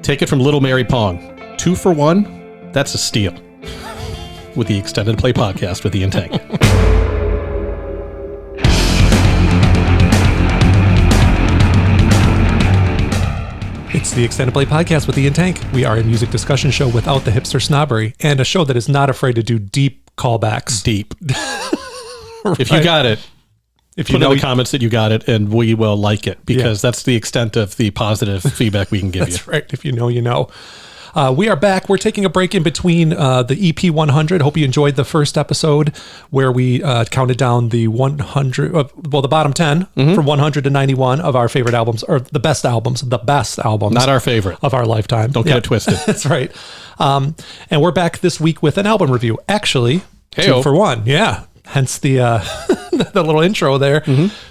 Take it from Little Mary Pong. 2 for 1, that's a steal. With the Extended Play Podcast with Ian Tank. It's the Extended Play Podcast with Ian Tank. We are a music discussion show without the hipster snobbery and a show that is not afraid to do deep callbacks. Deep. Right. If you got it, if you put in the comments that you got it, and we will like it, because that's the extent of the positive feedback we can give you. That's right. If you know, you know. We are back. We're taking a break in between the EP 100. Hope you enjoyed the first episode where we counted down the 100, the bottom 10 from 100 to 91 of our favorite albums, or the best albums. Not our favorite. Of our lifetime. Don't get it twisted. That's right. And we're back this week with an album review. Actually, Hey-o. 2 for 1. Yeah. Hence the the little intro there.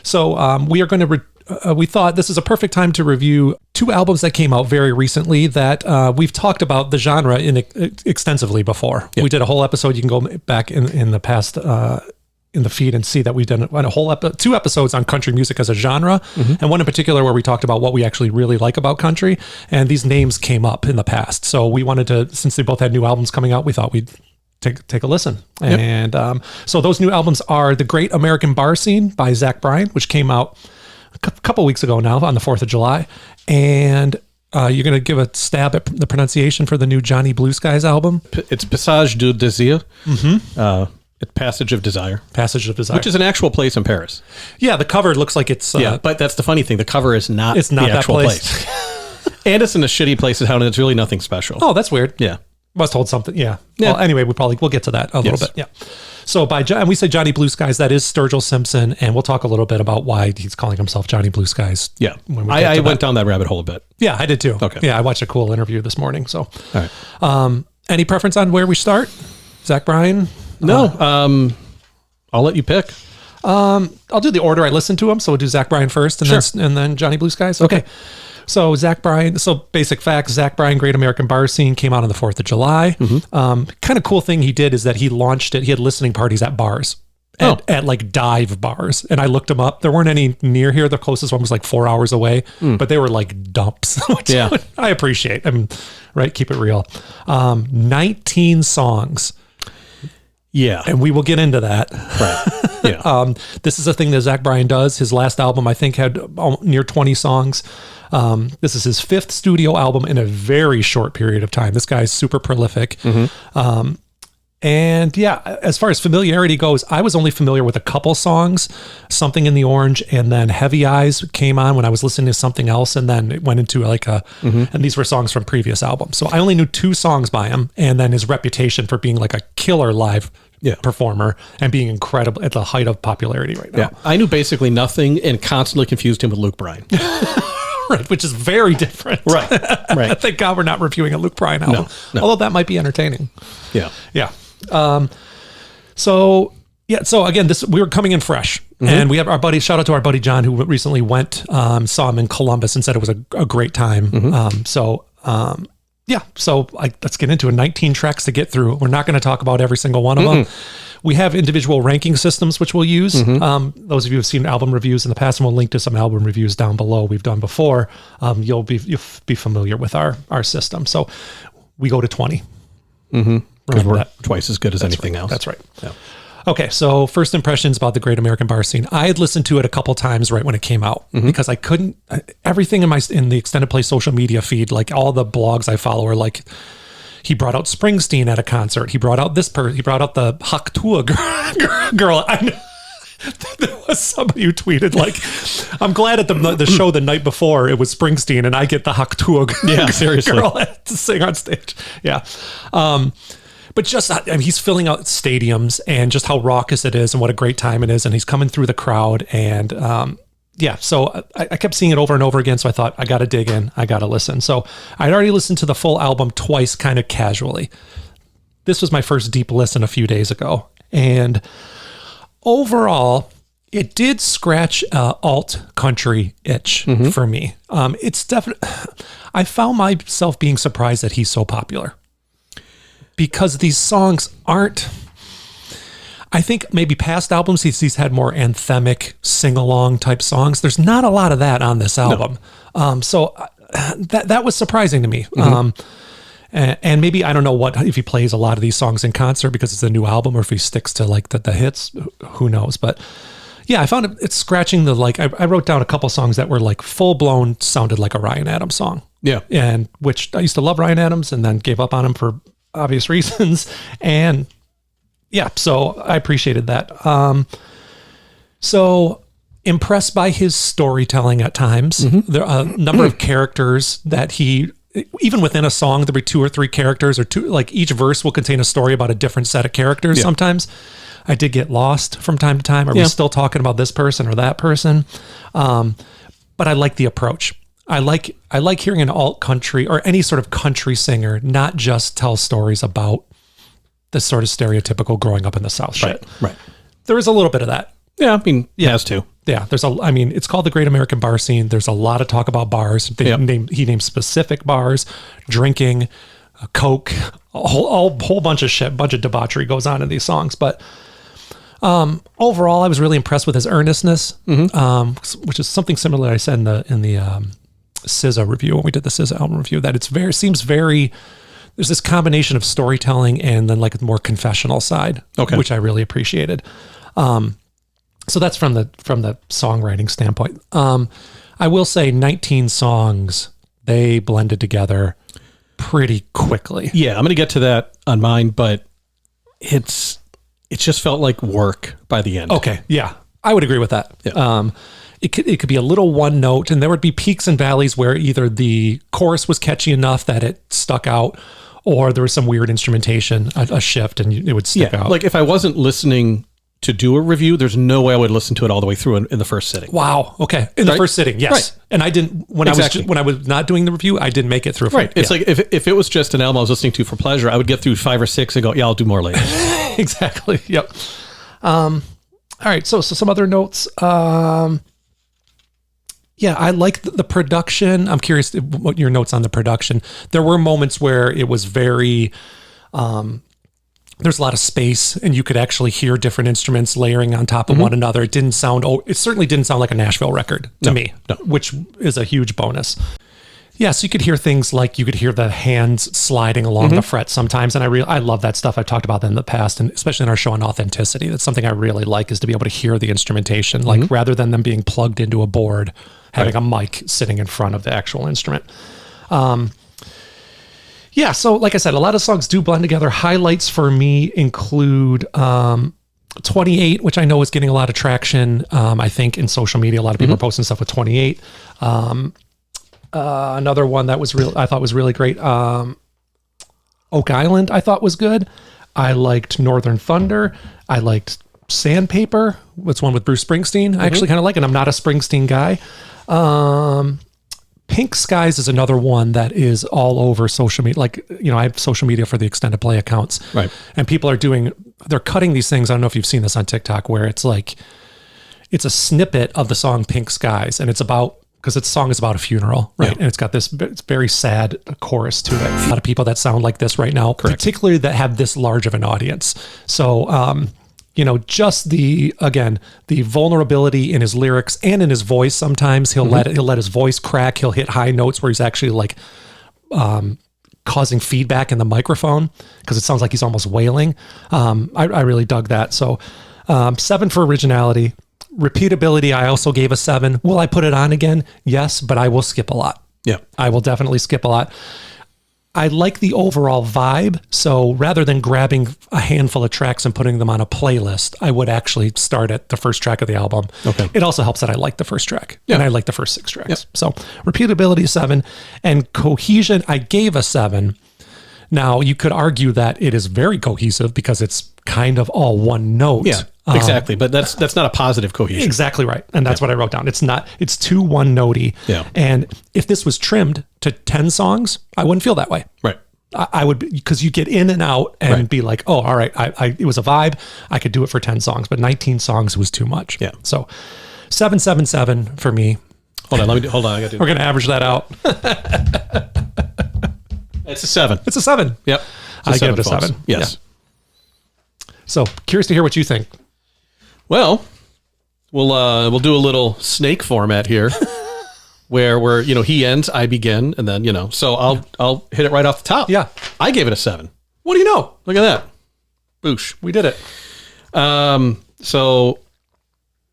So we are going to we thought this is a perfect time to review 2 albums that came out very recently that we've talked about the genre extensively before. Yep. We did a whole episode. You can go back in the past in the feed and see that we've done a whole 2 episodes on country music as a genre, and one in particular where we talked about what we actually really like about country. And these names came up in the past. So we wanted to, since they both had new albums coming out, we thought we'd take a listen. Yep. And so those new albums are The Great American Bar Scene by Zach Bryan, which came out a couple weeks ago now on the 4th of July. And you're going to give a stab at the pronunciation for the new Johnny Blue Skies album. It's Passage du Desir. Passage of Desire. Passage of Desire. Which is an actual place in Paris. Yeah, the cover looks like it's... but that's the funny thing. The cover is not, it's not the that actual place. And it's in a shitty place in town, and it's really nothing special. Oh, that's weird. Yeah. Must hold something. Yeah. Well, anyway, we'll get to that a little bit. Yeah. So and we say Johnny Blue Skies, that is Sturgill Simpson, and we'll talk a little bit about why he's calling himself Johnny Blue Skies. Yeah. I went down that rabbit hole a bit. Yeah, I did too. Okay. Yeah, I watched a cool interview this morning. So, all right. Any preference on where we start? Zach Bryan? No. I'll let you pick. I'll do the order I listened to him. So we'll do Zach Bryan first, and then Johnny Blue Skies. Okay. So Zach Bryan, basic facts, Zach Bryan, Great American Bar Scene came out on the 4th of July. Kind of cool thing he did is that he launched it. He had listening parties at bars, at like dive bars. And I looked them up. There weren't any near here. The closest one was like 4 hours away, but they were like dumps, which I appreciate. Right. Keep it real. 19 songs. Yeah. And we will get into that. Right. Yeah. This is a thing that Zach Bryan does. His last album, I think, had near 20 songs. This is his 5th studio album in a very short period of time. This guy's super prolific. And yeah, as far as familiarity goes, I was only familiar with a couple songs, Something in the Orange, and then Heavy Eyes came on when I was listening to something else. And then it went into like and these were songs from previous albums. So I only knew 2 songs by him, and then his reputation for being like a killer live performer and being incredible at the height of popularity right now. Yeah. I knew basically nothing and constantly confused him with Luke Bryan. Right, which is very different. Right. Thank God we're not reviewing a Luke Bryan album. No. Although that might be entertaining. Yeah. Yeah. So again, we were coming in fresh, and we have our buddy, shout out to our buddy John, who recently went, saw him in Columbus and said it was a great time. Let's get into it. 19 tracks to get through. We're not going to talk about every single one of them. We have individual ranking systems, which we'll use. Those of you who have seen album reviews in the past, and we'll link to some album reviews down below we've done before. You'll be familiar with our system. So we go to 20. Because we're twice as good as anything else. That's right. Yeah. Okay, so first impressions about the Great American Bar Scene. I had listened to it a couple times right when it came out because I couldn't. Everything in the Extended Play social media feed, like all the blogs I follow, are like, he brought out Springsteen at a concert. He brought out He brought out the Haktua girl. I know. There was somebody who tweeted like, "I'm glad at the show the night before it was Springsteen, and I get the Haktua girl to sing on stage." Yeah. But just, he's filling out stadiums, and just how raucous it is and what a great time it is. And he's coming through the crowd. And so I kept seeing it over and over again. So I thought, I got to dig in. I got to listen. So I'd already listened to the full album twice, kind of casually. This was my first deep listen a few days ago. And overall, it did scratch alt country itch for me. It's definitely, I found myself being surprised that he's so popular. Because these songs aren't, I think maybe past albums, he's had more anthemic, sing-along type songs. There's not a lot of that on this album. So that was surprising to me. And maybe, I don't know if he plays a lot of these songs in concert because it's a new album, or if he sticks to like the hits, who knows? But yeah, I found it's scratching the, like, I wrote down a couple songs that were like full blown, sounded like a Ryan Adams song. Yeah. And which I used to love Ryan Adams and then gave up on him for obvious reasons. And yeah, so I appreciated that. So impressed by his storytelling at times. There are a number of characters that even within a song, there'll be 2 or 3 characters, or two, like each verse will contain a story about a different set of characters. Sometimes I did get lost from time to time. Are we still talking about this person or that person? But I like the approach. I like hearing an alt country or any sort of country singer not just tell stories about the sort of stereotypical growing up in the South shit. Right. There is a little bit of that. Yeah, I mean, he has to. Yeah, it's called the Great American Bar Scene. There's a lot of talk about bars. He named specific bars, drinking, coke, a whole bunch of shit, bunch of debauchery goes on in these songs. But overall, I was really impressed with his earnestness, which is something similar that I said in the SZA review, when we did the SZA album review, that there's this combination of storytelling and then like a more confessional side, which I really appreciated. So that's from the songwriting standpoint. I will say 19 songs, they blended together pretty quickly. Yeah, I'm going to get to that on mine, but it just felt like work by the end. Okay, yeah, I would agree with that. Yeah. It could be a little one note, and there would be peaks and valleys where either the chorus was catchy enough that it stuck out, or there was some weird instrumentation, a shift, and it would stick out. Like if I wasn't listening to do a review, there's no way I would listen to it all the way through in the first sitting. Wow. Okay. In the first sitting. Yes. Right. And I didn't, when I was not doing the review, I didn't make it through. Right. It's like if it was just an album I was listening to for pleasure, I would get through 5 or 6 and go, yeah, I'll do more later. Exactly. Yep. All right. So some other notes. Yeah, I like the production. I'm curious what your notes on the production. There were moments where it was very, there's a lot of space and you could actually hear different instruments layering on top of one another. It certainly didn't sound like a Nashville record to me, which is a huge bonus. Yeah, so you could hear things like you could hear the hands sliding along the fret sometimes. And I love that stuff. I've talked about that in the past, and especially in our show on authenticity. That's something I really like, is to be able to hear the instrumentation, like rather than them being plugged into a board, having a mic sitting in front of the actual instrument. Yeah, so like I said, a lot of songs do blend together. Highlights for me include 28, which I know is getting a lot of traction. I think in social media, a lot of people are posting stuff with 28. Another one that I thought was really great. Oak Island, I thought was good. I liked Northern Thunder. I liked Sandpaper. What's one with Bruce Springsteen? I actually kind of like it. I'm not a Springsteen guy. Pink Skies is another one that is all over social media. Like, I have social media for the extended play accounts. Right. And people they're cutting these things. I don't know if you've seen this on TikTok, where it's like, it's a snippet of the song Pink Skies. And because the song is about a funeral, right? Yeah. And it's got this very sad chorus to it. A lot of people that sound like this right now, particularly that have this large of an audience. So, just the vulnerability in his lyrics and in his voice. Sometimes he'll let his voice crack. He'll hit high notes where he's actually like causing feedback in the microphone because it sounds like he's almost wailing. I really dug that. So 7 for originality. Repeatability, I also gave a 7. Will I put it on again? Yes, but I will skip a lot. Yeah, I will definitely skip a lot. I like the overall vibe. So rather than grabbing a handful of tracks and putting them on a playlist, I would actually start at the first track of the album. Okay. It also helps that I like the first track and I like the first 6 tracks. Yep. So repeatability 7, and cohesion, I gave a 7. Now you could argue that it is very cohesive because it's kind of all one note. Yeah, exactly. But that's not a positive cohesion. Exactly right. And that's what I wrote down. It's too one notey. Yeah. And if this was trimmed to 10 songs, I wouldn't feel that way. Right. I would, because you get in and out and be like, oh, all right, it was a vibe. I could do it for 10 songs, but 19 songs was too much. Yeah. So 777 for me. Hold on. I gotta do We're going to average that out. It's a 7. It's a 7. Yep. I give it a 7. Yes. Yeah. So curious to hear what you think. Well, we'll do a little snake format here. where he ends, I begin, and then So I'll hit it right off the top. Yeah, I gave it a 7. What do you know? Look at that, boosh, We did it. So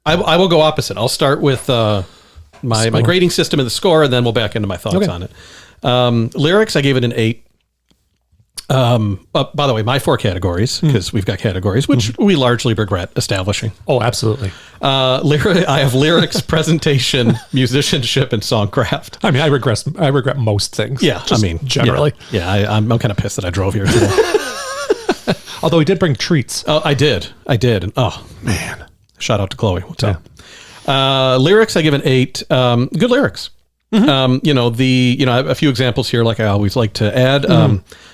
I will go opposite. I'll start with my grading system and the score, and then we'll back into my thoughts on it. Lyrics, I gave it an 8. By the way, my 4 categories, because we've got categories, which we largely regret establishing. Oh, absolutely. I have lyrics, presentation, musicianship, and songcraft. I mean, I regret most things. Yeah, generally. Yeah, I'm kind of pissed that I drove here today. Although he did bring treats. Oh, I did. And, oh, man. Shout out to Chloe. What's up? Lyrics, I give an 8. Good lyrics. Mm-hmm. I have a few examples here, like I always like to add.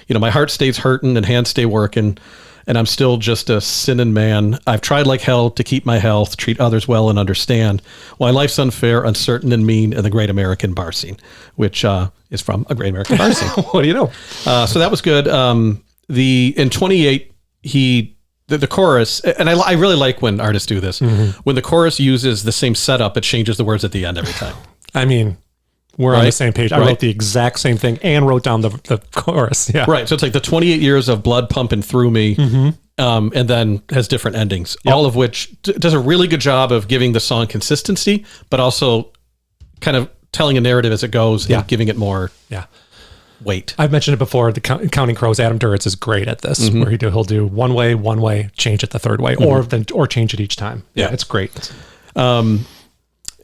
My heart stays hurting and hands stay working, and I'm still just a sinning man. I've tried like hell to keep my health, treat others well, and understand why life's unfair, uncertain, and mean in the Great American Bar Scene, which is from a Great American Bar Scene. What do you know? So that was good. In 28, the chorus, and I really like when artists do this. Mm-hmm. When the chorus uses the same setup, it changes the words at the end every time. I mean, we're on the same page. I wrote the exact same thing and wrote down the chorus. Yeah. Right. So it's like the 28 years of blood pumping through me, and then has different endings, all of which does a really good job of giving the song consistency, but also kind of telling a narrative as it goes and giving it more weight. I've mentioned it before. The Counting Crows, Adam Duritz is great at this, where he'll do one way, change it the third way, or change it each time. Yeah, it's great.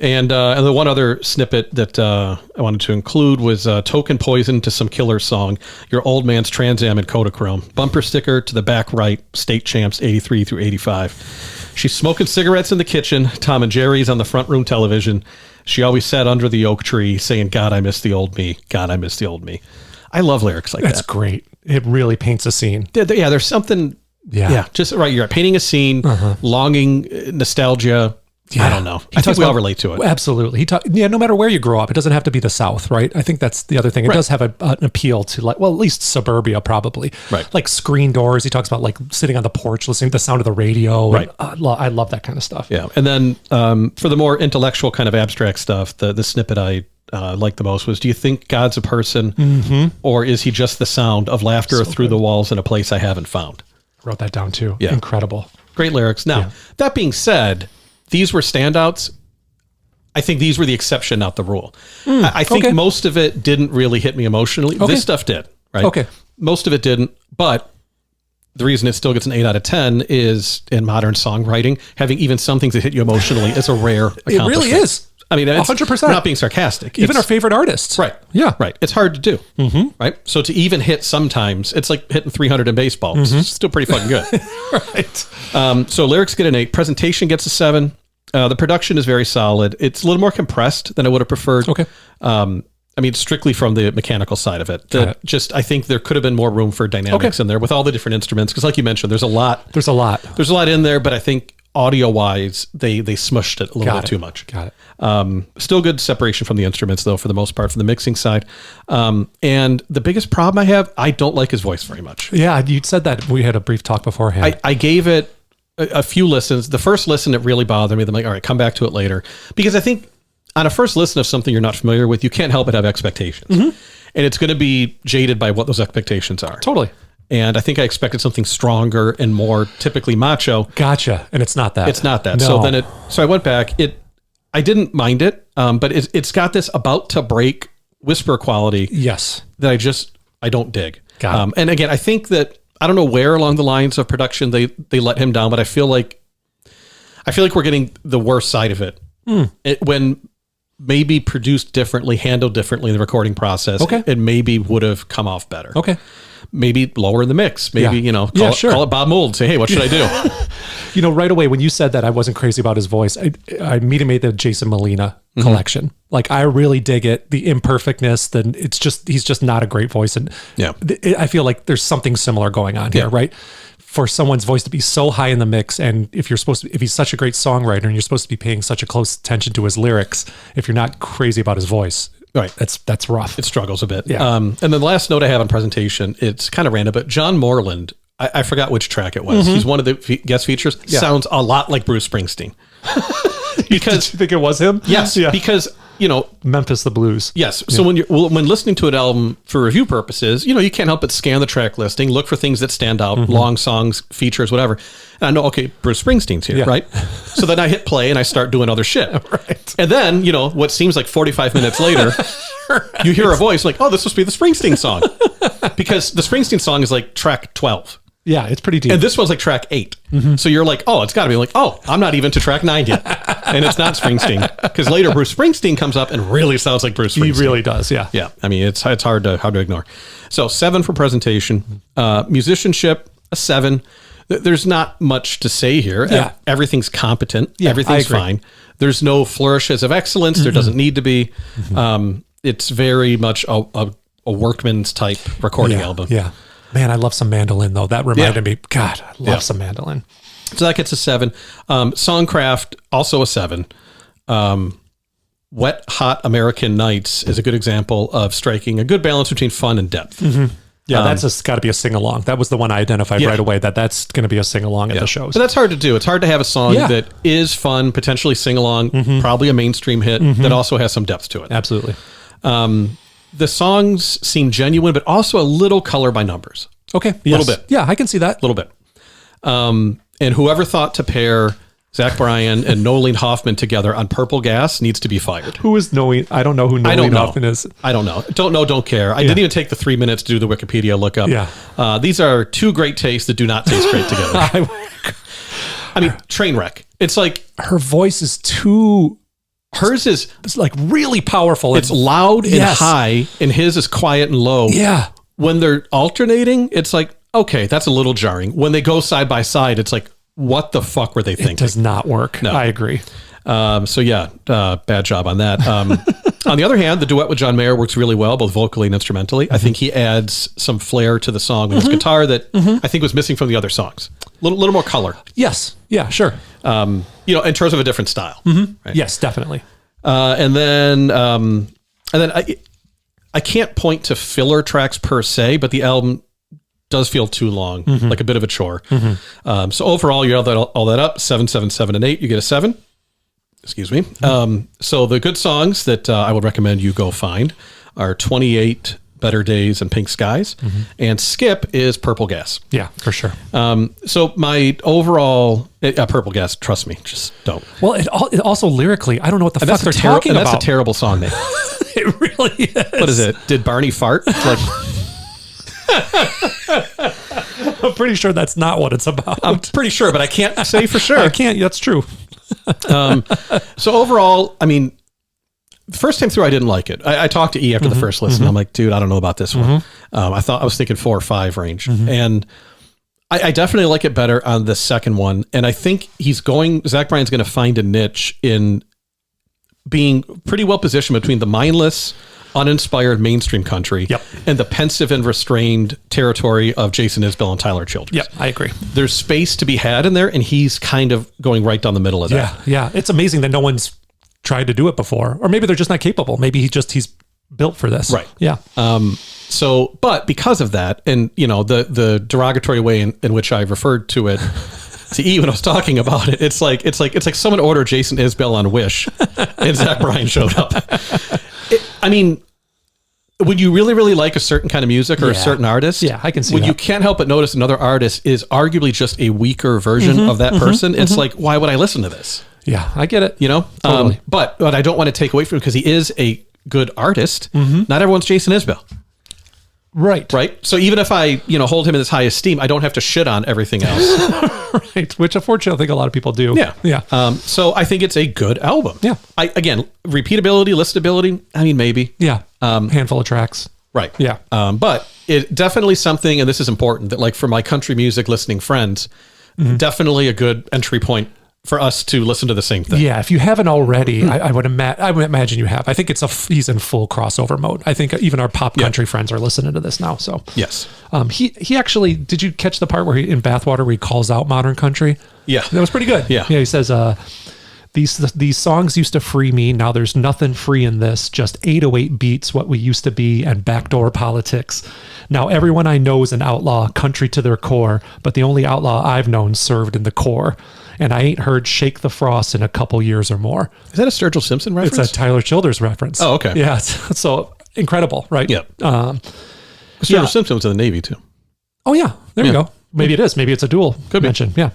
And the one other snippet that I wanted to include was Token Poison to Some Killer Song, Your Old Man's Trans Am and Kodachrome. Bumper sticker to the back right, State Champs 83 through 85. She's smoking cigarettes in the kitchen, Tom and Jerry's on the front room television. She always sat under the oak tree saying, God, I miss the old me. God, I miss the old me. I love lyrics like that. That's great. It really paints a scene. Yeah, there's something, just right. You're painting a scene, longing, nostalgia. Yeah. I don't know. I think we all relate to it. Absolutely. No matter where you grow up, it doesn't have to be the South, right? I think that's the other thing. It does have an appeal to at least suburbia, probably. Right. Like screen doors. He talks about like sitting on the porch, listening to the sound of the radio. Right. I love that kind of stuff. Yeah. And then for the more intellectual kind of abstract stuff, the snippet I liked the most was, do you think God's a person or is he just the sound of laughter through the walls in a place I haven't found? I wrote that down too. Yeah. Incredible. Great lyrics. Now, that being said, these were standouts. I think these were the exception, not the rule. I think most of it didn't really hit me emotionally. This stuff did, right? Okay. Most of it didn't, but the reason it still gets an 8 out of 10 is in modern songwriting, having even some things that hit you emotionally is a rare accomplishment. It really is. I mean, 100%. We're not being sarcastic. Even our favorite artists. Right. Yeah. Right. It's hard to do. Right. So to even hit sometimes, it's like hitting 300 in baseball. It's still pretty fucking good. Right. So lyrics get an 8. Presentation gets a 7. The production is very solid. It's a little more compressed than I would have preferred. Okay. I mean, strictly from the mechanical side of it. I think there could have been more room for dynamics in there with all the different instruments. Because like you mentioned, there's a lot in there, but I think audio-wise, they smushed it a little bit too much. Got it. Still good separation from the instruments, though, for the most part, from the mixing side. And the biggest problem I have, I don't like his voice very much. Yeah, you said that. We had a brief talk beforehand. I gave it a few listens. The first listen, it really bothered me. I'm like, all right, come back to it later. Because I think on a first listen of something you're not familiar with, you can't help but have expectations. And it's going to be jaded by what those expectations are. Totally. And I think I expected something stronger and more typically macho. Gotcha. And it's not that. It's not that. No. So I went back. I didn't mind it, but it's got this about to break whisper quality. Yes. That I don't dig. Got it. And again, I think that I don't know where along the lines of production they let him down, but I feel like we're getting the worst side of it. When maybe produced differently, handled differently in the recording process, it maybe would have come off better. Okay. Maybe lower in the mix. Maybe, call it Bob Mould. Say, hey, what should I do? Right away, when you said that, I wasn't crazy about his voice. I immediately made the Jason Molina collection. Like, I really dig it. The imperfectness, he's just not a great voice. And I feel like there's something similar going on here, right? For someone's voice to be so high in the mix, and if he's such a great songwriter and you're supposed to be paying such a close attention to his lyrics, if you're not crazy about his voice, right, that's rough. It struggles a bit. Yeah. And then the last note I have on prepresentation, it's kind of random, but John Moreland, I forgot which track it was. He's one of the guest features. Sounds a lot like Bruce Springsteen. Because Did you think it was him? Yes, because Memphis the Blues. Yes. So when listening to an album for review purposes, you can't help but scan the track listing, look for things that stand out, long songs, features, whatever. And I know, okay, Bruce Springsteen's here, right? So then I hit play and I start doing other shit. Right. And then, what seems like 45 minutes later, you hear a voice like, oh, this must be the Springsteen song. Because the Springsteen song is like track 12. Yeah, it's pretty deep. And this was like track 8. So you're like, oh, it's got to be like, oh, I'm not even to track 9 yet. And it's not Springsteen. Because later Bruce Springsteen comes up and really sounds like Bruce Springsteen. He really does, yeah. Yeah, I mean, it's hard to ignore. So 7 for presentation. Musicianship, a 7. There's not much to say here. Yeah. Everything's competent. Yeah, Everything's fine. There's no flourishes of excellence. There doesn't need to be. It's very much a workman's type recording album. Yeah. Man, I love some mandolin, though. That reminded me. God, I love some mandolin. So that gets a 7. Songcraft, also a 7. Wet Hot American Nights is a good example of striking a good balance between fun and depth. Yeah, that's got to be a sing-along. That was the one I identified right away, that's going to be a sing-along at the shows. But that's hard to do. It's hard to have a song that is fun, potentially sing-along, probably a mainstream hit, that also has some depth to it. Absolutely. The songs seem genuine, but also a little color by numbers. Okay. A little bit. Yeah, I can see that. A little bit. And whoever thought to pair Zach Bryan and Nolene Hoffman together on Purple Gas needs to be fired. Who is Nolene? I don't know who Nolene Hoffman is. I don't know. Don't know, don't care. I didn't even take the 3 minutes to do the Wikipedia lookup. Yeah. These are two great tastes that do not taste great together. I mean, train wreck. It's like... Her voice is too... Hers is it's like really powerful. It's loud and high, and his is quiet and low. Yeah. When they're alternating, it's like, okay, that's a little jarring. When they go side by side, it's like, what the fuck were they thinking? It does not work. No. I agree. So yeah, bad job on that. On the other hand, the duet with John Mayer works really well, both vocally and instrumentally. I think he adds some flair to the song with his guitar that I think was missing from the other songs. A little more color. Yes. Yeah, sure. In terms of a different style. Right? Yes, definitely. And then I can't point to filler tracks per se, but the album does feel too long, like a bit of a chore. So overall, you add all that up, 7, 7, 7, and 8, you get a 7. Excuse me. So the good songs that I would recommend you go find are 28 Better Days and Pink Skies, and Skip is Purple Gas. Yeah, for sure. So my overall Purple Gas, trust me, just don't. Well, it also lyrically, I don't know what the fuck they're talking about. That's a terrible song name. It really is. What is it? Did Barney fart? Like, I'm pretty sure that's not what it's about. I'm pretty sure, but I can't say for sure. I can't. That's true. So overall, I mean, the first time through, I didn't like it. I talked to E after the first listen. I'm like, dude, I don't know about this one. I was thinking 4 or 5 range. And I definitely like it better on the second one. And I think Zach Bryan's going to find a niche in being pretty well positioned between the mindless, uninspired mainstream country and the pensive and restrained territory of Jason Isbell and Tyler Childers. Yep, I agree. There's space to be had in there, and he's kind of going right down the middle of that. Yeah. It's amazing that no one's tried to do it before, or maybe they're just not capable. Maybe he's built for this. Right. Yeah. But because of that, and the derogatory way in which I referred to it to E when I was talking about it, it's like someone ordered Jason Isbell on Wish, and Zach Bryan showed up. I mean, when you really, really like a certain kind of music or a certain artist, I can see when that. you can't help but notice another artist is arguably just a weaker version of that person, it's like, why would I listen to this? Yeah, I get it. Totally. But I don't want to take away from him because he is a good artist. Not everyone's Jason Isbell. Right. So even if I, hold him in this high esteem, I don't have to shit on everything else. Right. Which unfortunately I think a lot of people do. Yeah. So I think it's a good album. Yeah. Again, repeatability, listability, I mean, maybe. Yeah. Handful of tracks. Right. Yeah. But it definitely something, and this is important, that like for my country music listening friends, definitely a good entry point for us to listen to the same thing. Yeah, if you haven't already, I would imagine you have. I think he's in full crossover mode. I think even our pop country friends are listening to this now. So yes, he actually, did you catch the part where in Bathwater where he calls out modern country? Yeah, that was pretty good. Yeah, he says these songs used to free me. Now there's nothing free in this. Just 808 beats, what we used to be, and backdoor politics. Now everyone I know is an outlaw, country to their core, but the only outlaw I've known served in the Corps. And I ain't heard Shake the Frost in a couple years or more. Is that a Sturgill Simpson reference? It's a Tyler Childers reference. Oh, okay. Yeah. So incredible, right? Yeah. Sturgill Simpson was in the Navy too. Oh, yeah. There you go. Maybe it is. Maybe it's a dual mention. Yeah.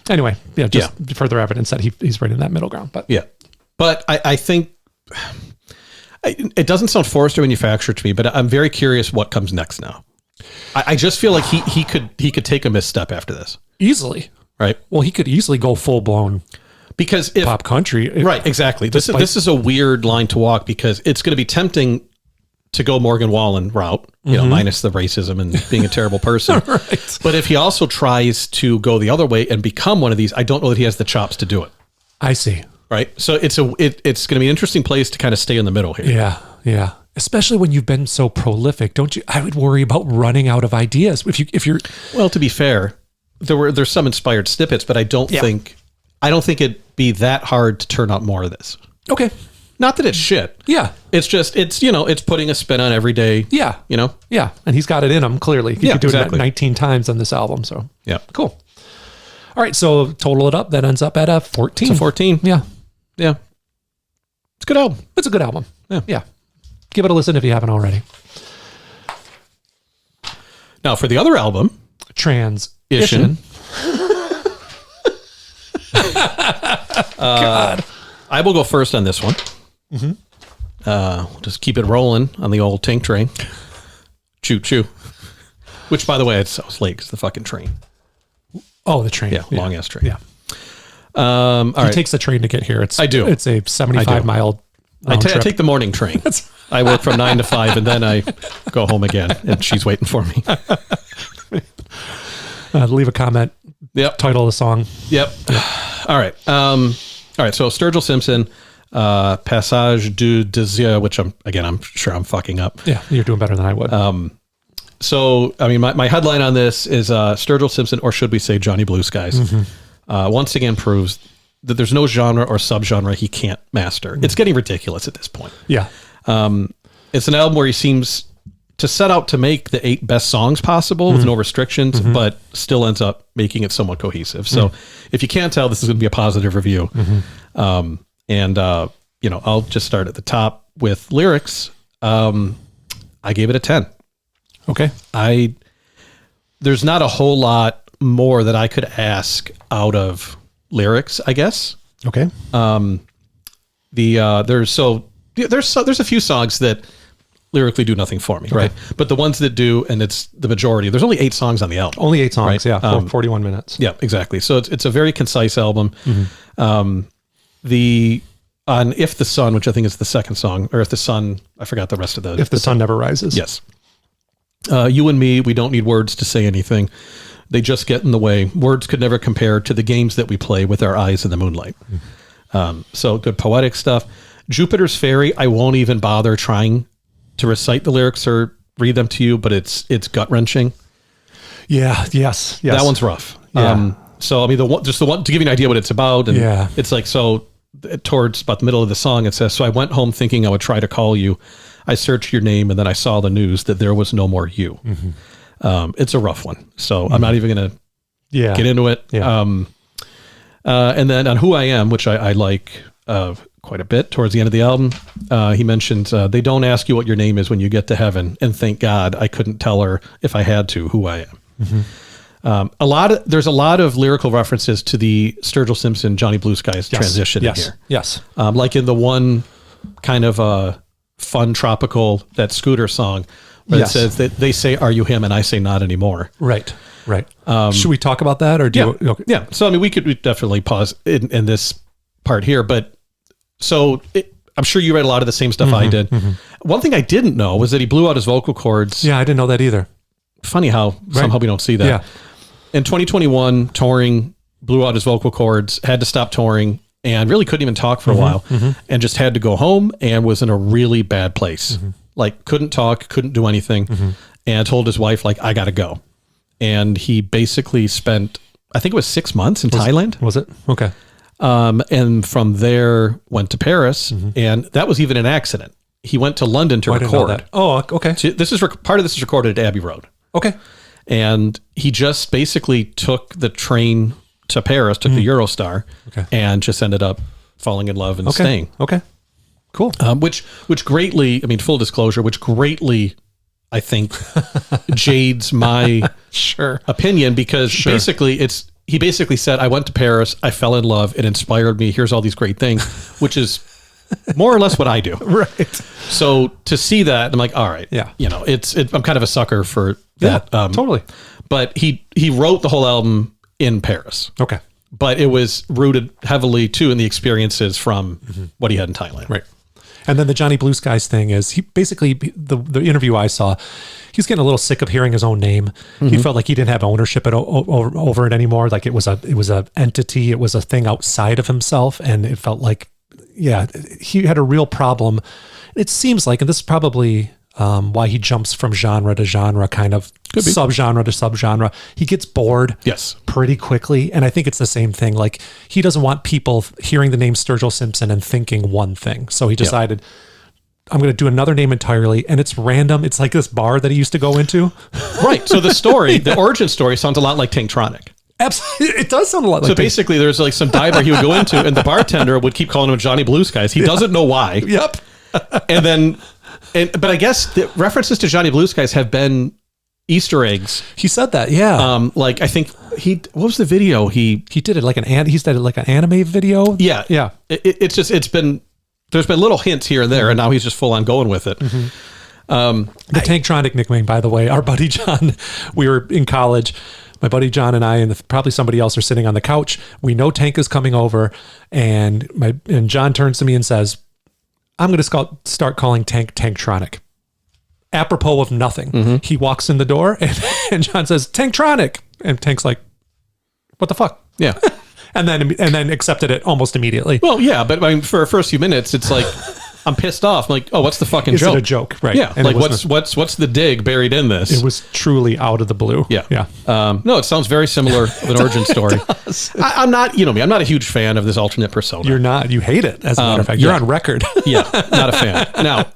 Anyway, just further evidence that he's right in that middle ground. But But I think it doesn't sound forced or manufactured to me, but I'm very curious what comes next now. I just feel like he could take a misstep after this. Easily. Right. Well, he could easily go full blown because if pop country. Right. Exactly. This is a weird line to walk because it's going to be tempting to go Morgan Wallen route, minus the racism and being a terrible person. Right. But if he also tries to go the other way and become one of these, I don't know that he has the chops to do it. I see. Right. So it's going to be an interesting place to kind of stay in the middle here. Yeah. Yeah. Especially when you've been so prolific, don't you? I would worry about running out of ideas. If you're well, to be fair, there's some inspired snippets, but I don't think it'd be that hard to turn out more of this. Okay. Not that it's shit. Yeah. It's just, it's putting a spin on every day. Yeah. Yeah. And he's got it in him, clearly. He could do it 19 times on this album. So, yeah. Cool. All right. So, total it up. That ends up at a 14. It's a 14. Yeah. Yeah. It's a good album. It's a good album. Yeah. Yeah. Give it a listen if you haven't already. Now, for the other album, Transition. God. I will go first on this one. Mm-hmm. We'll just keep it rolling on the old tank train. Choo choo. Which, by the way, I was late because the fucking train. Oh, the train. Yeah, long ass train. Yeah. All right. He takes the train to get here. I do. It's a 75-mile I take the morning train. I work from 9 to 5, and then I go home again, and she's waiting for me. Leave a comment. Yep. Title of the song. Yep. All right. All right. So Sturgill Simpson, Passage du Desir, which I'm sure I'm fucking up. Yeah, you're doing better than I would. So, I mean, my headline on this is Sturgill Simpson, or should we say Johnny Blue Skies, once again proves that there's no genre or subgenre he can't master. It's getting ridiculous at this point. Yeah. It's an album where he seems to set out to make the 8 best songs possible with no restrictions, but still ends up making it somewhat cohesive. So if you can't tell, this is going to be a positive review. I'll just start at the top with lyrics. I gave it a 10. Okay. There's not a whole lot more that I could ask out of lyrics, I guess. Okay. There's a few songs that lyrically do nothing for me, right? But the ones that do, and it's the majority. There's only 8 songs on the album. Only 8 songs, right? Yeah, 41 minutes. Yeah, exactly. So it's a very concise album. On If the Sun, which I think is the second song, or If the Sun, I forgot the rest of the. If the Sun Never Rises. Yes. You and me, we don't need words to say anything. They just get in the way. Words could never compare to the games that we play with our eyes in the moonlight. So good poetic stuff. Jupiter's Ferry, I won't even bother trying to recite the lyrics or read them to you, but it's gut wrenching. Yeah. Yes. That one's rough. Yeah. So I mean, the one to give you an idea what it's about, and it's like, so towards about the middle of the song, it says, so I went home thinking I would try to call you. I searched your name, and then I saw the news that there was no more you. It's a rough one. So I'm not even going to get into it. Yeah. And then on Who I Am, which I like quite a bit towards the end of the album, he mentions, they don't ask you what your name is when you get to heaven. And thank God I couldn't tell her if I had to who I am. There's a lot of lyrical references to the Sturgill Simpson, Johnny Blue Skies transition in here. Yes. Like in the one kind of fun tropical, that Scooter song, where it says that they say, are you him? And I say not anymore. Right. Should we talk about that? Or Yeah. So, I mean, we could definitely pause in this part here, but I'm sure you read a lot of the same stuff I did. One thing I didn't know was that he blew out his vocal cords. Yeah, I didn't know that either. Funny how somehow we don't see that. Yeah. In 2021, touring, blew out his vocal cords, had to stop touring, and really couldn't even talk for a while, and just had to go home and was in a really bad place. Like, couldn't talk, couldn't do anything, and told his wife, like, I got to go. And he basically spent, I think it was 6 months in Thailand. Was it? Okay. And from there went to Paris, and that was even an accident. He went to London to record. Oh, okay. So part of this is recorded at Abbey Road. Okay. And he just basically took the train to Paris, took the Eurostar, and just ended up falling in love and staying. Okay. Cool. Which greatly, I mean, full disclosure, which greatly, I think, jades my opinion, because basically he basically said, I went to Paris, I fell in love, it inspired me, here's all these great things, which is more or less what I do. Right. So to see that, I'm like, all right, you know, I'm kind of a sucker for that. Totally. But he wrote the whole album in Paris. Okay. But it was rooted heavily too in the experiences from what he had in Thailand. Right. And then the Johnny Blue Skies thing is he basically, the interview I saw, he's getting a little sick of hearing his own name. He felt like he didn't have ownership over it anymore. Like it was a entity. It was a thing outside of himself. And it felt like, he had a real problem. It seems like, and this is probably why he jumps from genre to genre, kind of subgenre to subgenre. He gets bored pretty quickly. And I think it's the same thing. Like he doesn't want people hearing the name Sturgill Simpson and thinking one thing. So he decided, I'm going to do another name entirely. And it's random. It's like this bar that he used to go into. Right. So the story, the origin story sounds a lot like Tanktronic. Absolutely. It does sound a lot like So basically there's like some dive bar he would go into and the bartender would keep calling him Johnny Blue Skies. He doesn't know why. Yep. And then, but I guess the references to Johnny Blue Skies have been Easter eggs. He said that, yeah. Like I think what was the video? He did it like an anime video. Yeah. Yeah. There's been little hints here and there, and now he's just full on going with it. The Tanktronic nickname, by the way, our buddy John, we were in college. My buddy John and I, and probably somebody else, are sitting on the couch. We know Tank is coming over, and John turns to me and says, I'm going to start calling Tank Tanktronic. Apropos of nothing. He walks in the door and John says, Tanktronic. And Tank's like, what the fuck? Yeah. and then accepted it almost immediately. Well, yeah, but I mean, for the first few minutes, it's like, I'm pissed off. I'm like, oh, what's the fucking joke? Is it a joke? Right. Yeah. And like what's the dig buried in this? It was truly out of the blue. Yeah. Yeah. No, it sounds very similar to an origin story. I'm not, you know me, I'm not a huge fan of this alternate persona. You're not. You hate it, as a matter of fact. You're on record. Yeah, not a fan. Now,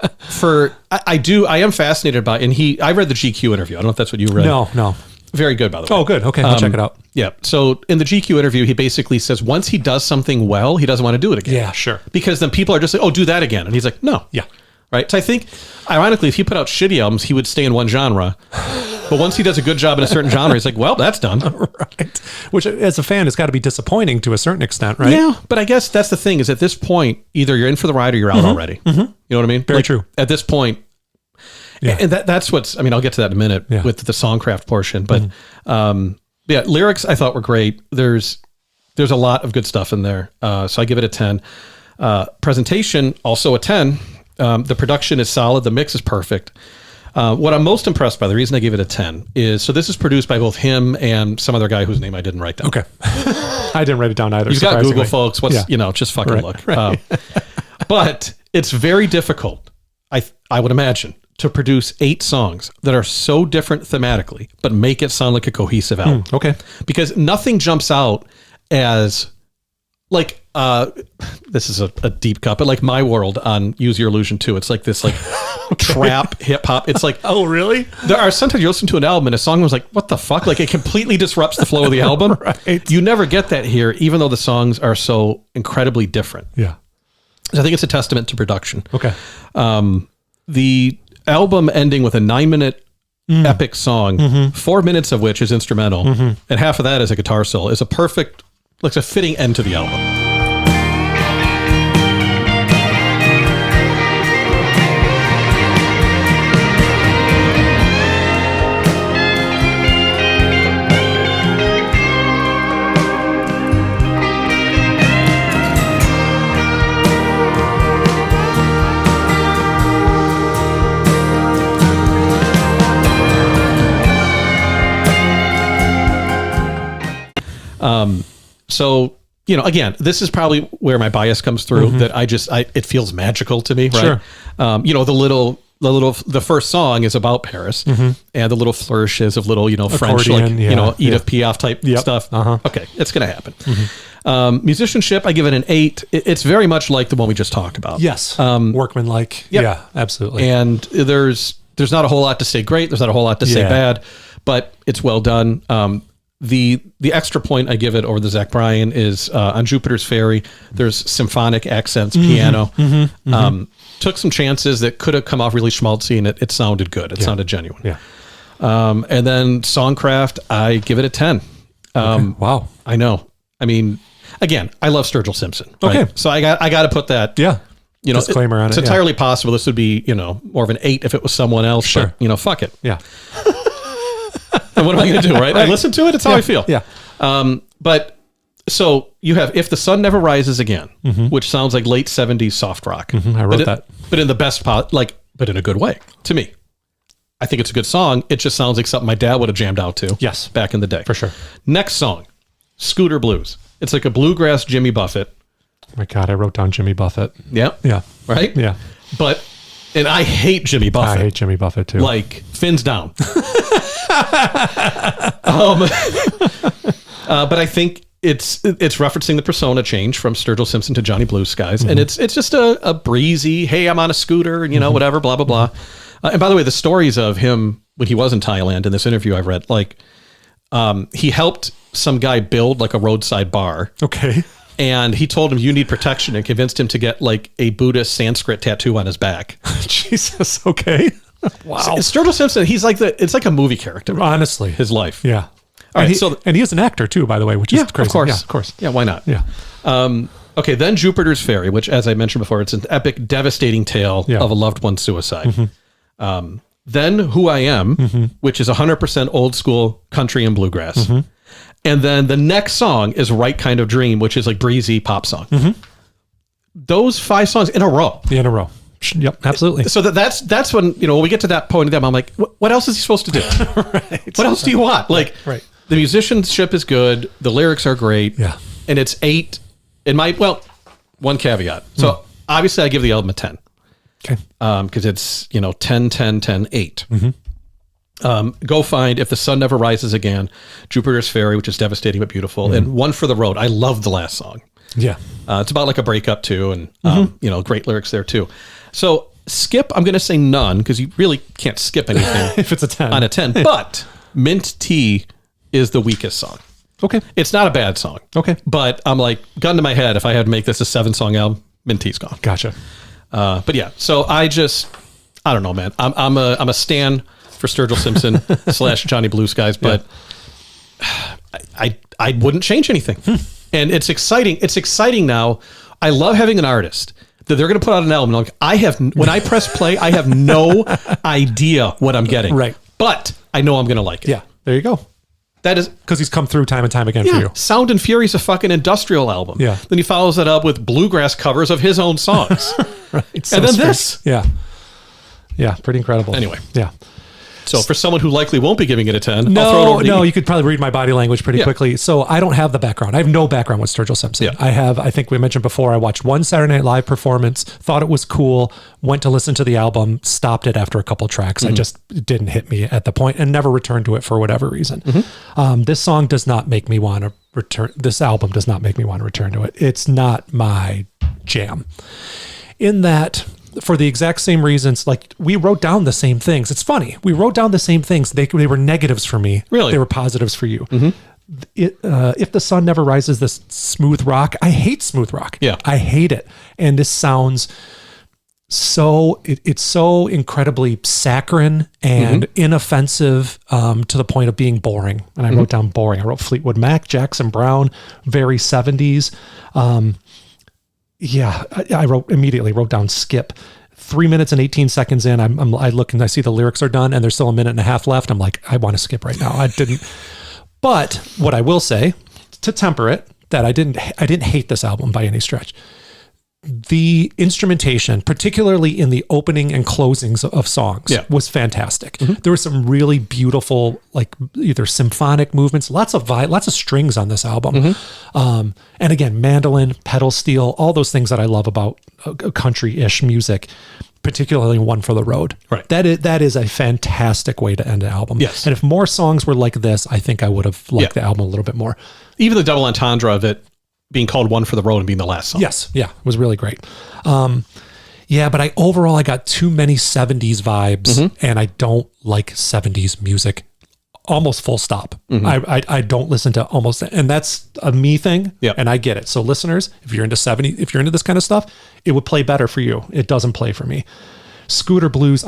I am fascinated by, and I read the GQ interview. I don't know if that's what you read. No. Very good, by the way. Oh, good. Okay, I'll check it out. Yeah. So in the GQ interview, he basically says once he does something well, he doesn't want to do it again. Yeah, sure. Because then people are just like, oh, do that again. And he's like, no. Yeah. Right. So I think, ironically, if he put out shitty albums, he would stay in one genre. But once he does a good job in a certain genre, he's like, well, that's done. Right. Which, as a fan, has got to be disappointing to a certain extent, right? Yeah. But I guess that's the thing, is at this point, either you're in for the ride or you're out already. You know what I mean? Very true. At this point, and that's what's, I mean, I'll get to that in a minute with the songcraft portion. But lyrics I thought were great. There's a lot of good stuff in there. So I give it a 10. Presentation, also a 10. The production is solid. The mix is perfect. What I'm most impressed by, the reason I give it a 10 is, so this is produced by both him and some other guy whose name I didn't write down. Okay. I didn't write it down either. You've got Google, folks. Just fucking look. Right. But it's very difficult, I would imagine, to produce 8 songs that are so different thematically, but make it sound like a cohesive album. Okay. Because nothing jumps out as like, this is a deep cut, but like My World on Use Your Illusion 2. It's like this like trap hip hop. It's like, oh really? There are sometimes you listen to an album and a song was like, what the fuck? Like it completely disrupts the flow of the album. Right. You never get that here, even though the songs are so incredibly different. Yeah. So I think it's a testament to production. Okay. The album ending with a 9-minute epic song, 4 minutes of which is instrumental, and half of that is a guitar solo, is a fitting end to the album. So, again, this is probably where my bias comes through, that it feels magical to me, right? Sure. The first song is about Paris, and the little flourishes of little, French, accordion, Edith Piaf type stuff. Okay, it's going to happen. Musicianship, I give it an 8. It's very much like the one we just talked about. Yes. Workman-like. Yep. Yeah, absolutely. And there's not a whole lot to say great. There's not a whole lot to say bad, but it's well done. the extra point I give it over the Zach Bryan is on Jupiter's Ferry. There's symphonic accents, piano. Took some chances that could have come off really schmaltzy, and it sounded good. It sounded genuine. Yeah. And then Songcraft, I give it a 10. Wow. I know. I mean, again, I love Sturgill Simpson. Right? Okay. So I got to put that. Yeah. Disclaimer on it. It's entirely possible this would be, more of an 8 if it was someone else. Sure. But, fuck it. Yeah. And what am I going to do, right? I listen to it. It's how I feel. Yeah. But so you have If the Sun Never Rises Again, which sounds like late 70s soft rock. I wrote that. But in the best part, but in a good way, to me. I think it's a good song. It just sounds like something my dad would have jammed out to. Yes. Back in the day. For sure. Next song, Scooter Blues. It's like a bluegrass Jimmy Buffett. Oh my God, I wrote down Jimmy Buffett. Yeah. Yeah. Right? Yeah. And I hate Jimmy Buffett. I hate Jimmy Buffett too. Like, fins down. But I think it's referencing the persona change from Sturgill Simpson to Johnny Blue Skies. And it's just a breezy, hey, I'm on a scooter and, whatever, blah, blah, blah. And by the way, the stories of him when he was in Thailand in this interview I've read, he helped some guy build like a roadside bar. Okay. And he told him you need protection and convinced him to get like a Buddhist Sanskrit tattoo on his back. Jesus. Okay. Wow. Sturgill Simpson, it's like a movie character. Honestly. His life. Yeah. All right, and he is an actor too, by the way, which is crazy. Of course. Yeah, of course. Yeah, why not? Yeah. Okay, then Jupiter's Ferry, which, as I mentioned before, it's an epic, devastating tale of a loved one's suicide. Then Who I Am, which is 100% old school country and bluegrass. And then the next song is Right Kind of Dream, which is like breezy pop song. Those 5 songs in a row. In a row. Yep, absolutely. So that's when, when we get to that point of them, I'm like, what else is he supposed to do? Right. What else do you want? Like, right. The musicianship is good. The lyrics are great. Yeah. And it's 8. One caveat. So obviously I give the album a 10. Okay. Because it's, 10, 10, 10, 8. Go find If the Sun Never Rises Again, Jupiter's Ferry, which is devastating but beautiful, and One for the Road. I love the last song. Yeah. It's about like a breakup too, and great lyrics there too. So skip, I'm going to say none because you really can't skip anything if it's a 10 on a 10. But Mint Tea is the weakest song. Okay, it's not a bad song. Okay, but I'm like, gun to my head, if I had to make this a 7-song album, Mint Tea's gone. Gotcha. But yeah, so I don't know, man. I'm a stan for Sturgill Simpson / Johnny Blue Skies, but I wouldn't change anything. And it's exciting. It's exciting now. I love having an artist that they're going to put out an album. Like, when I press play, I have no idea what I'm getting. Right. But I know I'm going to like it. Yeah. There you go. That is because he's come through time and time again for you. Sound and Fury is a fucking industrial album. Yeah. Then he follows it up with bluegrass covers of his own songs. Right. And then this. Yeah. Yeah. Pretty incredible. Anyway. Yeah. So for someone who likely won't be giving it a 10, no, I'll throw it over to you. You could probably read my body language pretty quickly. So I don't have the background. I have no background with Sturgill Simpson. Yeah. I think we mentioned before, I watched one Saturday Night Live performance, thought it was cool, went to listen to the album, stopped it after a couple tracks. It didn't hit me at the point and never returned to it for whatever reason. This song does not make me want to return. This album does not make me want to return to it. It's not my jam. In that, for the exact same reasons, like we wrote down the same things. It's funny. We wrote down the same things. They were negatives for me. Really? They were positives for you. If the Sun Never Rises, this smooth rock. I hate smooth rock. Yeah. I hate it. And this sounds so, it's so incredibly saccharine and inoffensive to the point of being boring. And I wrote down boring. I wrote Fleetwood Mac, Jackson Brown, very 70s. I wrote down skip. 3 minutes and 18 seconds in, I look and I see the lyrics are done and there's still a minute and a half left. I'm like, I want to skip right now. I didn't. But what I will say, to temper it, that I didn't hate this album by any stretch. The instrumentation, particularly in the opening and closings of songs, was fantastic. There were some really beautiful, like either symphonic movements, lots of strings on this album. And again, mandolin, pedal steel, all those things that I love about country-ish music, particularly One for the Road. Right. That is a fantastic way to end an album. Yes. And if more songs were like this, I think I would have liked the album a little bit more. Even the double entendre of it being called One for the Road and being the last song. Yes. Yeah. It was really great. But I got too many 70s vibes and I don't like 70s music almost full stop. I don't listen to almost, and that's a me thing. Yep. And I get it. So listeners, if you're into this kind of stuff, it would play better for you. It doesn't play for me. Scooter Blues,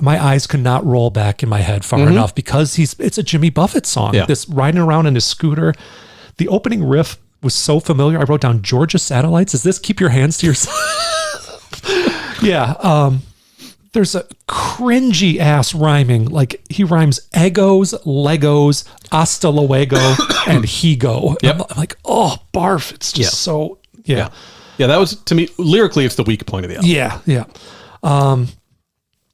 my eyes could not roll back in my head far enough because it's a Jimmy Buffett song. Yeah. This riding around in his scooter. The opening riff was so familiar. I wrote down Georgia Satellites. Is this Keep Your Hands to Yourself? Yeah. There's a cringy ass rhyming. Like he rhymes egos, Legos, hasta luego, and higo. Yep. I'm like, oh, barf. It's just so, yeah. That was, to me, lyrically, it's the weak point of the album. Yeah.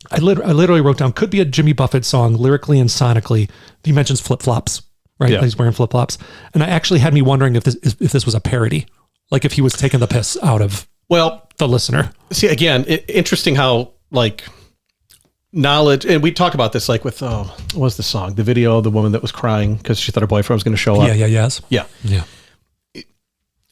I literally wrote down, could be a Jimmy Buffett song lyrically and sonically. He mentions flip-flops, right? Yeah. He's wearing flip-flops. And I actually had me wondering if this was a parody, like if he was taking the piss out of the listener. See, again, interesting how, like, knowledge, and we talk about this, like, with, what was the song? The video, the woman that was crying because she thought her boyfriend was going to show up. Yeah.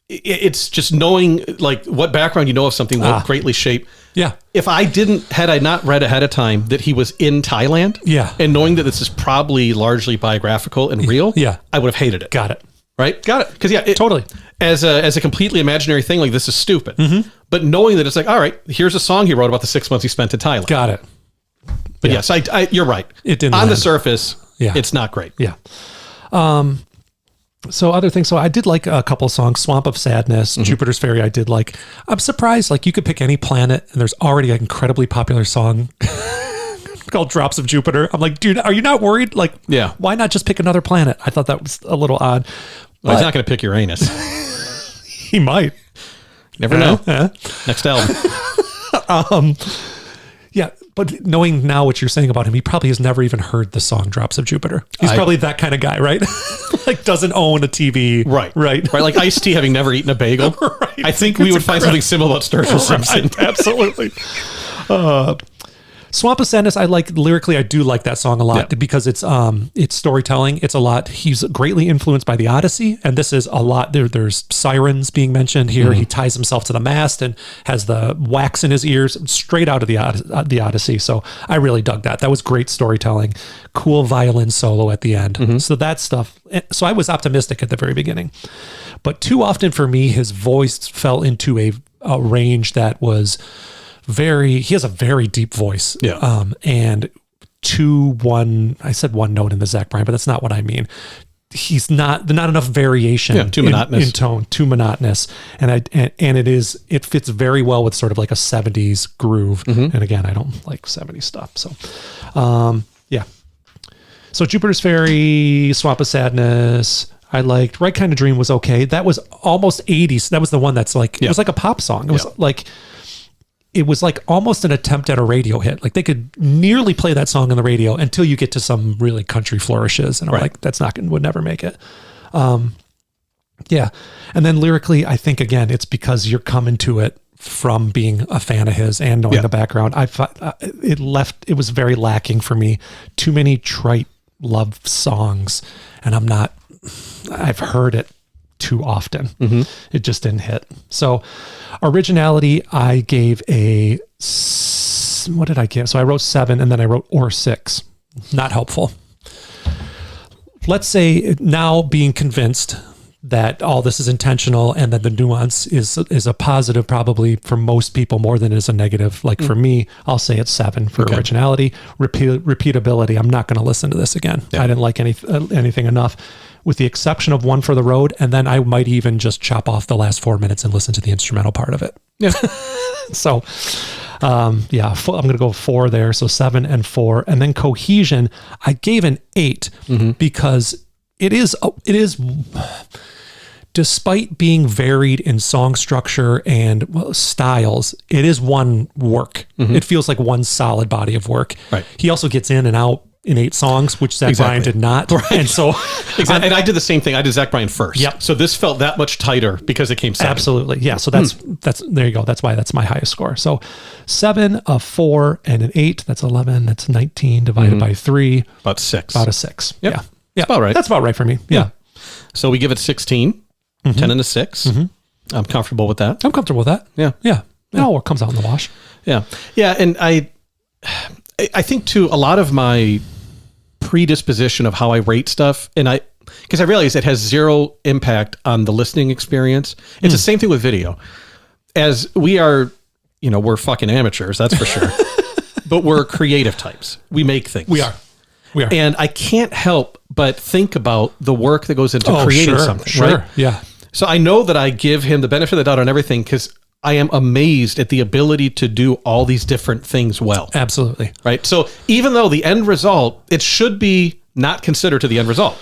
It's just knowing, like, what background you know of something will greatly shape. Yeah. If had I not read ahead of time that he was in Thailand, and knowing that this is probably largely biographical and real, I would have hated it. Got it. Right? Got it. Because totally. As a completely imaginary thing, like, this is stupid. But knowing that it's like, all right, here's a song he wrote about the 6 months he spent in Thailand. Got it. But yes, you're right. It didn't on land. The surface. It's not great. Yeah. So other things. So I did like a couple of songs, Swamp of Sadness, Jupiter's Ferry. I did like, I'm surprised, like you could pick any planet and there's already an incredibly popular song called Drops of Jupiter. I'm like, dude, are you not worried? Like, why not just pick another planet? I thought that was a little odd. Well, he's not going to pick Uranus. He might. Never know. Next album. Yeah, but knowing now what you're saying about him, he probably has never even heard the song Drops of Jupiter. He's probably that kind of guy, right? Like doesn't own a TV. Right. Like Ice-T having never eaten a bagel. Right. I think we would find something similar about Sturgill Simpson. Absolutely. Swamp of Sadness, I like lyrically. I do like that song a lot because it's storytelling. It's a lot. He's greatly influenced by the Odyssey, and this is a lot. There's sirens being mentioned here. He ties himself to the mast and has the wax in his ears, straight out of the Odyssey. So I really dug that. That was great storytelling. Cool violin solo at the end. So that stuff. So I was optimistic at the very beginning, but too often for me, his voice fell into a range that was he has a very deep voice. And I said one note in the Zach Bryan, but that's not what I mean. He's not enough variation. Too monotonous in tone, too monotonous. And it fits very well with sort of like a 70s groove. And again, I don't like 70s stuff. So, So Jupiter's Ferry, Swamp of Sadness, I liked. Right Kind of Dream was okay. That was almost 80s. That was the one that's like, it was like a pop song. It was like almost an attempt at a radio hit. Like they could nearly play that song on the radio until you get to some really country flourishes. And I'm like, would never make it. And then lyrically, I think again, it's because you're coming to it from being a fan of his and knowing the background. I thought it was very lacking for me. Too many trite love songs. And I've heard it too often. It just didn't hit. So originality, I gave what did I give? So I wrote 7 and then I wrote or 6. Not helpful. Let's say now being convinced that all this is intentional and that the nuance is a positive probably for most people more than it is a negative. Like for me, I'll say it's 7 for originality. Repeatability, I'm not going to listen to this again. I didn't like anything enough, with the exception of One for the Road. And then I might even just chop off the last 4 minutes and listen to the instrumental part of it. So, I'm going to go 4 there. So 7 and 4. And then Cohesion, I gave an 8 because it is, despite being varied in song structure and styles, it is one work. It feels like one solid body of work. Right. He also gets in and out in 8 songs, which Zach Bryan did not. Right. And so, and I did the same thing. I did Zach Bryan first. Yep. So this felt that much tighter because it came 7. Absolutely. Yeah. So that's there you go. That's why that's my highest score. So 7, a 4, and an 8. That's 11. That's 19 divided by 3. About 6. About a 6. Yep. Yeah. That's about right. That's about right for me. Yeah. So we give it 16, 10 and a 6. I'm comfortable with that. I'm comfortable with that. Yeah. It all comes out in the wash. Yeah. And I think too, a lot of my predisposition of how I rate stuff. And because I realize it has zero impact on the listening experience. It's the same thing with video. As we are, we're fucking amateurs, that's for sure. But we're creative types. We make things. We are. And I can't help but think about the work that goes into creating something, right? Yeah. So I know that I give him the benefit of the doubt on everything because I am amazed at the ability to do all these different things well. Absolutely. Right. So even though the end result, it should be not considered to the end result,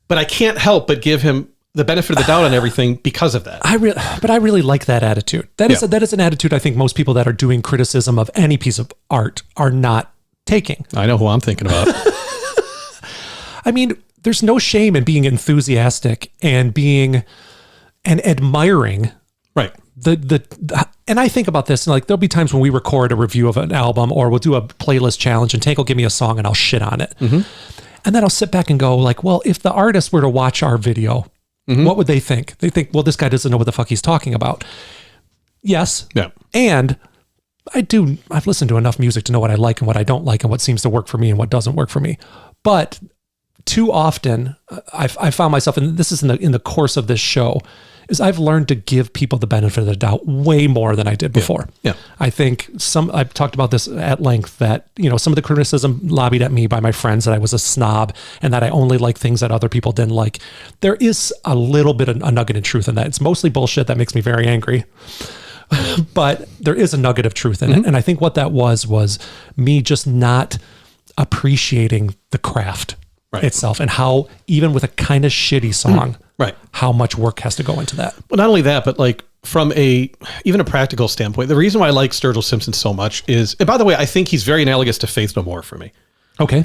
but I can't help but give him the benefit of the doubt on everything because of that. I really like that attitude. That is an attitude I think most people that are doing criticism of any piece of art are not taking. I know who I'm thinking about. I mean, there's no shame in being enthusiastic and being and admiring. Right. And I think about this, like there'll be times when we record a review of an album or we'll do a playlist challenge and Tank will give me a song and I'll shit on it. Mm-hmm. And then I'll sit back and go like, well, if the artist were to watch our video, what would they think? They think, well, this guy doesn't know what the fuck he's talking about. Yes. Yeah. And I've listened to enough music to know what I like and what I don't like and what seems to work for me and what doesn't work for me. But too often I found myself, and this is in the course of this show, is I've learned to give people the benefit of the doubt way more than I did before. Yeah. I think I've talked about this at length that, some of the criticism lobbied at me by my friends that I was a snob and that I only like things that other people didn't like. There is a little bit of a nugget of truth in that. It's mostly bullshit that makes me very angry. But there is a nugget of truth in it. And I think what that was me just not appreciating the craft itself and how even with a kind of shitty song, how much work has to go into that. Well, not only that, but like from even a practical standpoint, the reason why I like Sturgill Simpson so much is, and by the way, I think he's very analogous to Faith No More for me. Okay.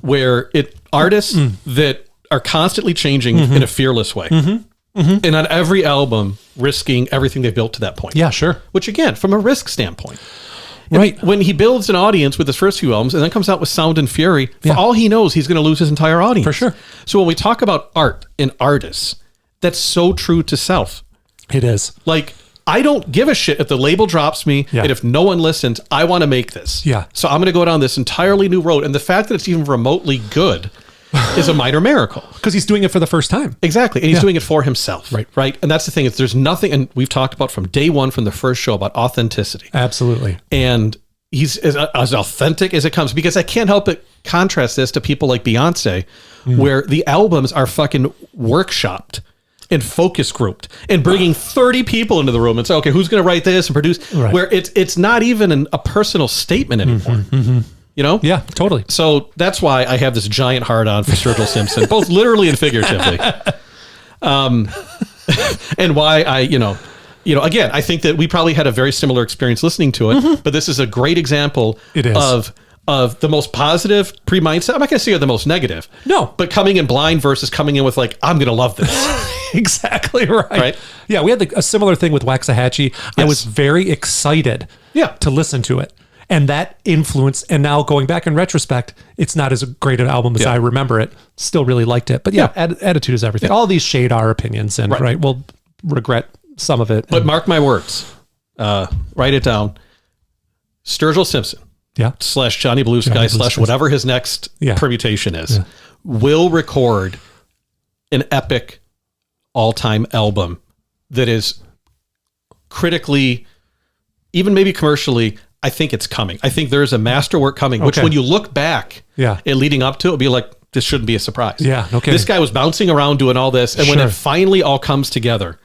Where artists that are constantly changing in a fearless way. And on every album, risking everything they've built to that point. Yeah, sure. Which again, from a risk standpoint. Right. When he builds an audience with his first few albums and then comes out with Sound and Fury, for all he knows, he's going to lose his entire audience. For sure. So when we talk about art and artists, that's so true to self. It is. Like, I don't give a shit if the label drops me and if no one listens, I want to make this. Yeah. So I'm going to go down this entirely new road. And the fact that it's even remotely good is a minor miracle. Because he's doing it for the first time. Exactly. And he's doing it for himself. Right. And that's the thing. There's nothing, and we've talked about from day one from the first show about authenticity. Absolutely. And he's as authentic as it comes, because I can't help but contrast this to people like Beyonce, where the albums are fucking workshopped and focus grouped and bringing 30 people into the room and say, okay, who's going to write this and produce, where it's not even a personal statement anymore. Yeah, totally. So that's why I have this giant hard on for Sturgill Simpson, both literally and figuratively. And why again, I think that we probably had a very similar experience listening to it, but this is a great example of the most positive pre-mindset. I'm not going to say the most negative. No. But coming in blind versus coming in with like, I'm going to love this. Exactly right. Yeah, we had a similar thing with Waxahachie. Yes. I was very excited to listen to it. And that influence, and now going back in retrospect, it's not as great an album as I remember it. Still really liked it. But attitude is everything. All these shade our opinions and we'll regret some of it. But mark my words. Write it down. Sturgill Simpson. / Johnny Blue Sky / whatever his next permutation is, will record an epic all-time album that is critically, even maybe commercially, I think it's coming. I think there's a masterwork coming, which when you look back and leading up to it, it'll be like, this shouldn't be a surprise. Yeah, okay. This guy was bouncing around doing all this, and when it finally all comes together,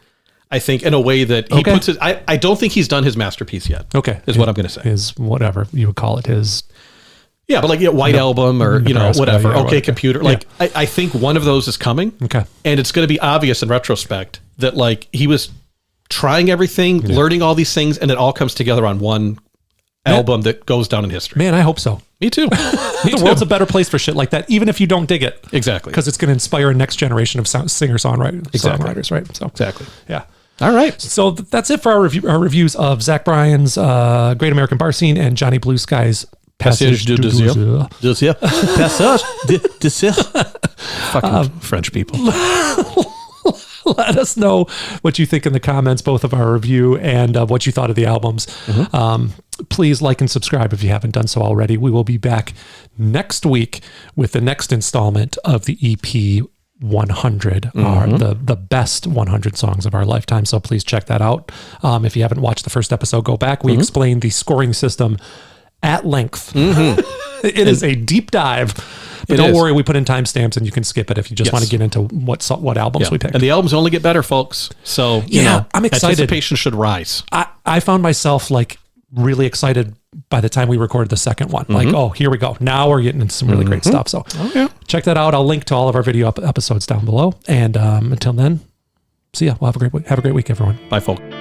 I think in a way that he puts it, I don't think he's done his masterpiece yet. Okay. Is what I'm going to say. His whatever you would call it, his... Yeah, but like White Album or, Nebraska, whatever. Yeah, okay, Computer. Like, I think one of those is coming. Okay. And it's going to be obvious in retrospect that like he was trying everything, learning all these things, and it all comes together on one album that goes down in history. Man, I hope so. Me too. The world's a better place for shit like that, even if you don't dig it. Exactly. Because it's going to inspire a next generation of singer-songwriters, right? So exactly. Yeah. All right. So that's it for our reviews of Zach Bryan's Great American Bar Scene and Johnny Blue Sky's Passage du Desir. Passage du Desir. Fucking French people. Let us know what you think in the comments, both of our review and what you thought of the albums. Please like and subscribe if you haven't done so already. We will be back next week with the next installment of the EP 100, are the best 100 songs of our lifetime. So please check that out. If you haven't watched the first episode, go back. We explained the scoring system at length. It is a deep dive. But don't worry, we put in timestamps and you can skip it if you just want to get into what albums we picked. And the albums only get better, folks. So, you know, I'm excited. Anticipation should rise. I found myself like really excited by the time we recorded the second one. Like, oh, here we go. Now we're getting into some really great stuff. So check that out. I'll link to all of our video episodes down below. And until then, see ya. We'll have a great week, everyone. Bye, folks.